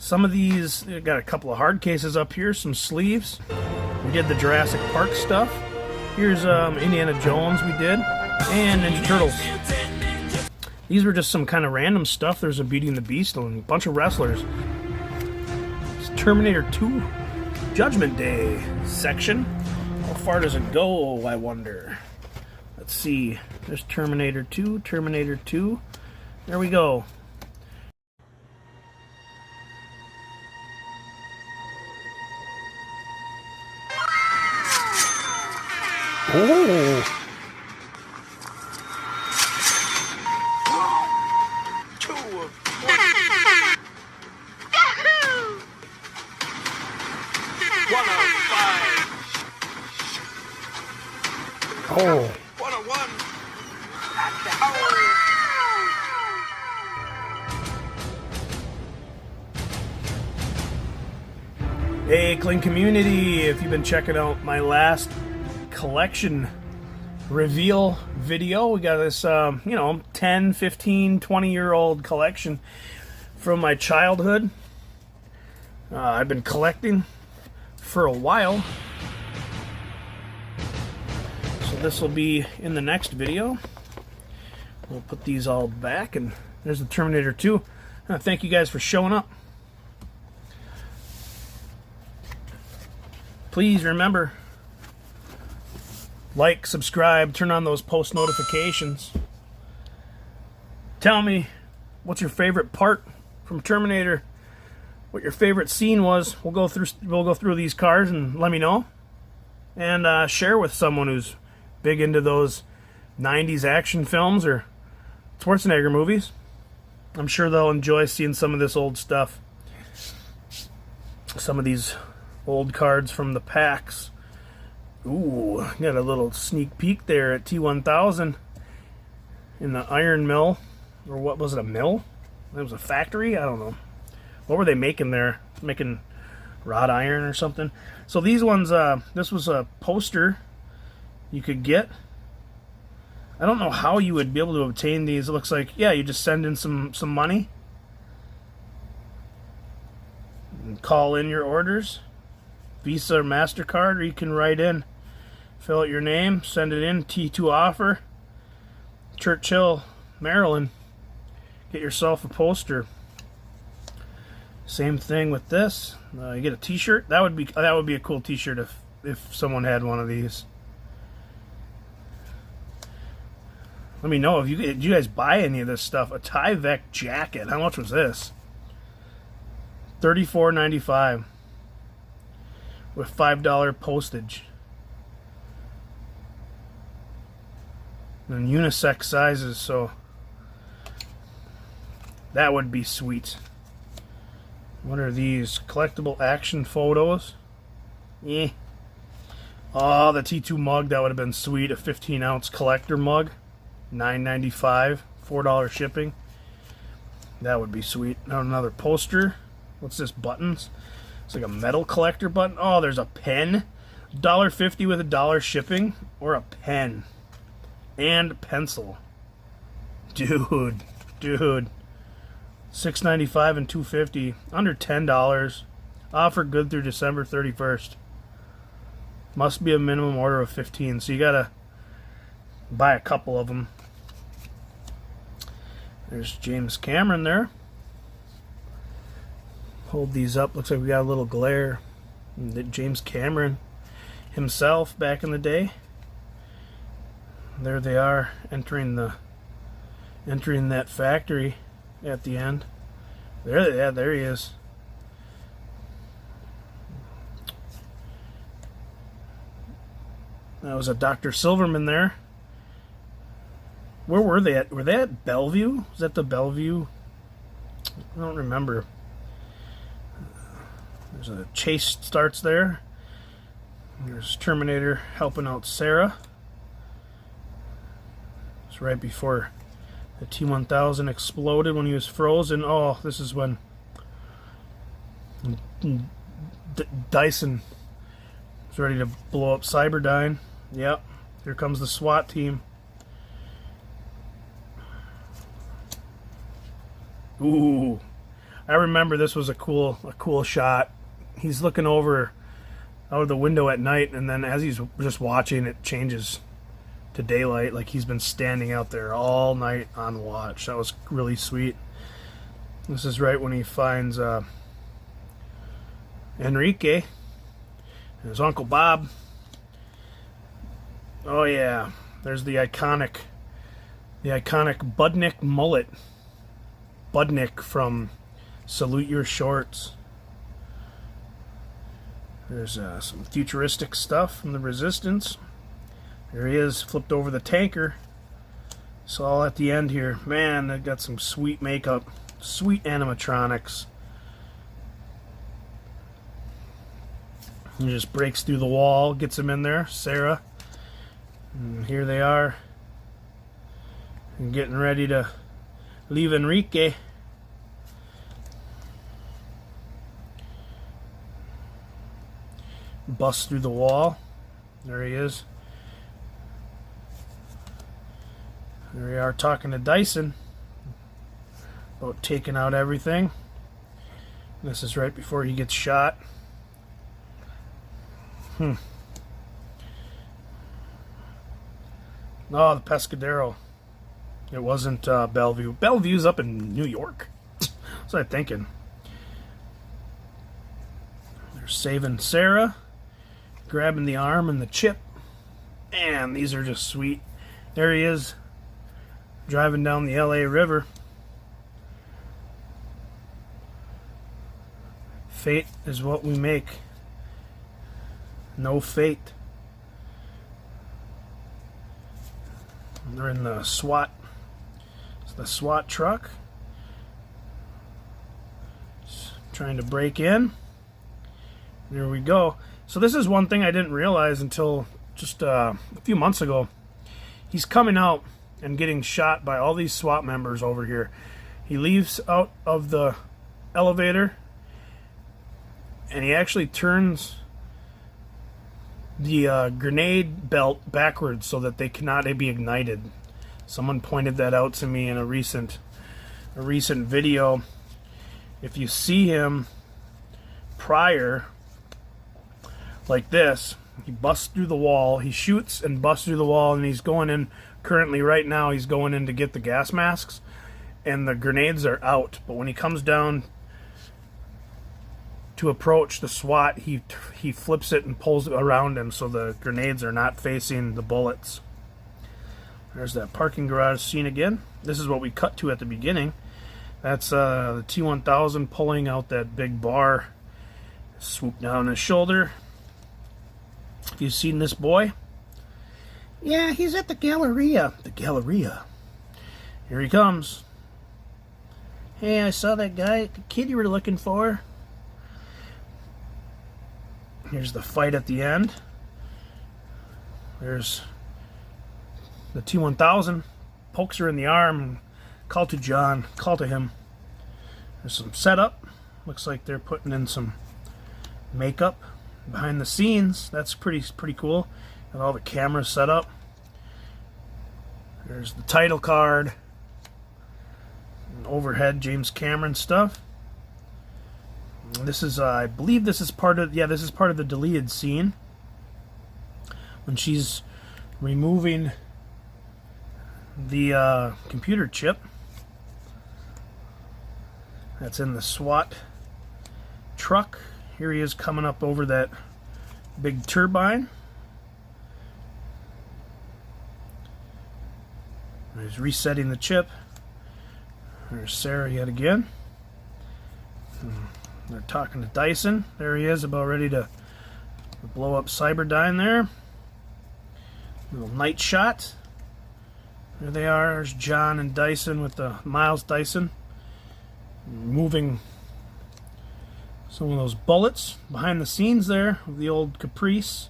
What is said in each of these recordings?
Some of these, got a couple of hard cases up here, some sleeves. We did the Jurassic Park stuff. Here's Indiana Jones we did, and Ninja Turtles. These were just some kind of random stuff. There's a Beauty and the Beast and a bunch of wrestlers. It's Terminator 2 Judgment Day section. How far does it go, I wonder? Let's see. There's Terminator 2, Terminator 2. There we go. Oh! Oh. 101. Hey, Clean Community, if you've been checking out my last collection reveal video, we got this, 10, 15, 20-year-old collection from my childhood. I've been collecting for a while. This will be in the next video. We'll put these all back, and there's the Terminator 2. Thank you guys for showing up. Please remember, like, subscribe, turn on those post notifications. Tell me what's your favorite part from Terminator, what your favorite scene was. We'll go through these cars and let me know, and share with someone who's big into those 90s action films or Schwarzenegger movies. I'm sure they'll enjoy seeing some of this old stuff. Some of these old cards from the packs. Ooh, got a little sneak peek there at T1000 in the iron mill. Or what was it, a mill? It was a factory? I don't know. What were they making there? Making wrought iron or something? So these ones, this was a poster you could get. I don't know how you would be able to obtain these. It looks like, yeah, you just send in some money and call in your orders, Visa or MasterCard, or you can write in, fill out your name, send it in, T2 offer, Churchill, Maryland. Get yourself a poster. Same thing with this. You get a T-shirt. That would be a cool T-shirt if someone had one of these. Let me know if did you guys buy any of this stuff. A Tyvek jacket. How much was this? $34.95 with $5 postage. And unisex sizes, so that would be sweet. What are these? Collectible action photos? Eh. Oh, the T2 mug, that would have been sweet. A 15-ounce collector mug. $9.95, $4 shipping. That would be sweet. Now another poster. What's this? Buttons. It's like a metal collector button. Oh, there's a pen. $1.50 with $1 shipping, or a pen and pencil. Dude. $6.95 and $2.50. Under $10. Offer good through December 31st. Must be a minimum order of 15. So you gotta buy a couple of them. There's James Cameron there. Hold these up. Looks like we got a little glare. James Cameron himself back in the day. There they are, entering that factory at the end. There he is. That was a Dr. Silverman there. Where were they at? Were they at Bellevue? Was that the Bellevue? I don't remember. There's a chase starts there. There's Terminator helping out Sarah. It's right before the T1000 exploded when he was frozen. Oh, this is when Dyson was ready to blow up Cyberdyne. Yep, here comes the SWAT team. Ooh, I remember this was a cool shot. He's looking over out of the window at night, and then as he's just watching, it changes to daylight, like he's been standing out there all night on watch. That was really sweet. This is right when he finds Enrique and his Uncle Bob. Oh yeah, there's the iconic Budnick mullet. Budnick from Salute Your Shorts. There's some futuristic stuff from the Resistance. There he is, flipped over the tanker. It's all at the end here. Man, they got some sweet makeup, sweet animatronics. He just breaks through the wall, gets him in there, Sarah. And here they are, and getting ready to leave Enrique. Busts through the wall. There he is. There we are talking to Dyson about taking out everything. This is right before he gets shot. Oh, the Pescadero. It wasn't Bellevue. Bellevue's up in New York. What was I thinking? They're saving Sarah, grabbing the arm and the chip. Man, these are just sweet. There he is, driving down the LA River. Fate is what we make. No fate. They're in the SWAT. It's the SWAT truck. Just trying to break in. There we go. So this is one thing I didn't realize until just a few months ago. He's coming out and getting shot by all these SWAT members over here. He leaves out of the elevator and he actually turns the grenade belt backwards so that they cannot be ignited. Someone pointed that out to me in a recent video. If you see him prior like this, he busts through the wall, he shoots and busts through the wall, and he's going in currently right now, he's going in to get the gas masks, and the grenades are out. But when he comes down to approach the SWAT, he flips it and pulls it around him so the grenades are not facing the bullets. There's that parking garage scene again. This is what we cut to at the beginning. That's the T-1000 pulling out that big bar. Swoop down his shoulder. Have you seen this boy? Yeah, he's at the Galleria. The Galleria. Here he comes. Hey, I saw that guy, the kid you were looking for. Here's the fight at the end. There's the T-1000. Pokes her in the arm. Call to John. Call to him. There's some setup. Looks like they're putting in some makeup behind the scenes. That's pretty cool. Got all the cameras set up. There's the title card. And overhead James Cameron stuff. This is, I believe this is part of, this is part of the deleted scene. When she's removing the computer chip. That's in the SWAT truck. Here he is coming up over that big turbine. He's resetting the chip. There's Sarah yet again. They're talking to Dyson. There he is, about ready to blow up Cyberdyne there. Little night shot. There they are. There's John and Dyson with the Miles Dyson moving some of those bullets behind the scenes there of the old Caprice.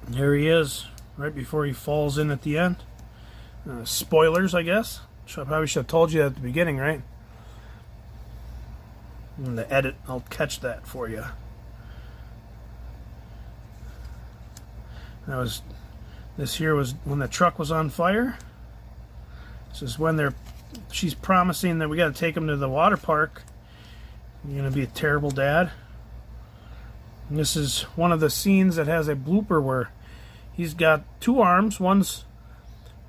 There he is, right before he falls in at the end. Spoilers, I guess. I probably should have told you that at the beginning, right? In the edit, I'll catch that for you. This here was when the truck was on fire. This is when they're she's promising that we got to take him to the water park. You're going to be a terrible dad. And this is one of the scenes that has a blooper where he's got two arms. One's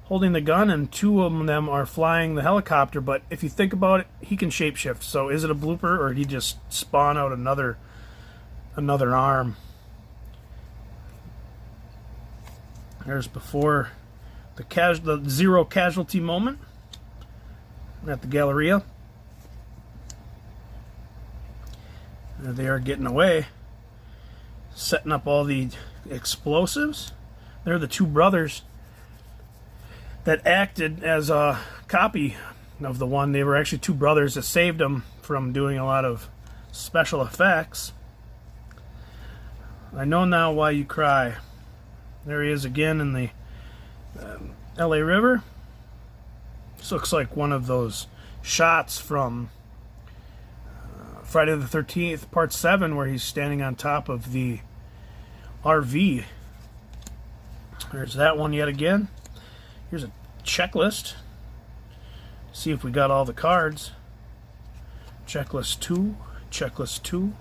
holding the gun and two of them are flying the helicopter. But if you think about it, he can shapeshift. So is it a blooper or did he just spawn out another arm? There's before the zero casualty moment at the Galleria. There they are getting away, setting up all the explosives. They're the two brothers that acted as a copy of the one. They were actually two brothers that saved them from doing a lot of special effects. I know now why you cry. There he is again in the LA River. This looks like one of those shots from Friday the 13th, Part 7, where he's standing on top of the RV. There's that one yet again. Here's a checklist. See if we got all the cards. Checklist 2, checklist 2,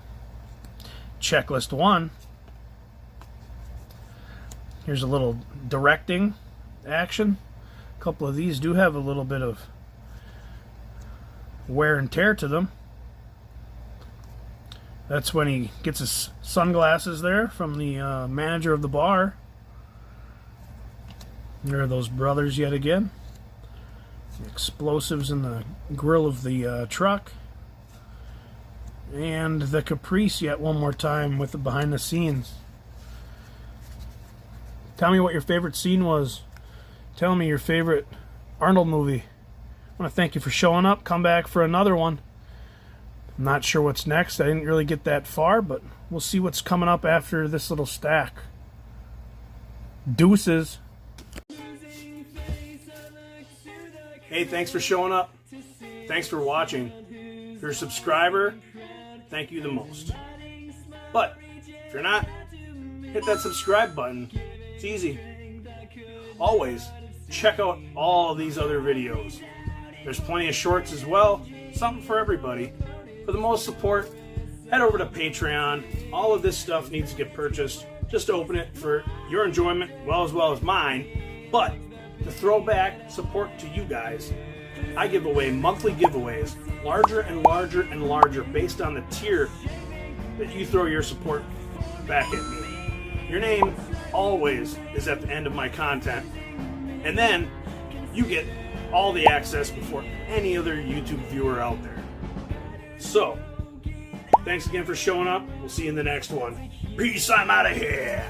checklist 1. Here's a little directing action. A couple of these do have a little bit of wear and tear to them. That's when he gets his sunglasses there from the manager of the bar. There are those brothers yet again. The explosives in the grill of the truck. And the Caprice yet one more time with the behind the scenes. Tell me what your favorite scene was. Tell me your favorite Arnold movie. I want to thank you for showing up. Come back for another one. I'm not sure what's next. I didn't really get that far, but we'll see what's coming up after this little stack. Deuces. Hey, thanks for showing up. Thanks for watching. If you're a subscriber, thank you the most. But if you're not, hit that subscribe button. It's easy. Always check out all these other videos. There's plenty of shorts as well. Something for everybody. For the most support, head over to Patreon. All of this stuff needs to get purchased. Just open it for your enjoyment as well as mine. But to throw back support to you guys, I give away monthly giveaways, larger and larger and larger, based on the tier that you throw your support back at me. Your name always is at the end of my content, and then you get all the access before any other YouTube viewer out there. So, thanks again for showing up. We'll see you in the next one. Peace, I'm out of here.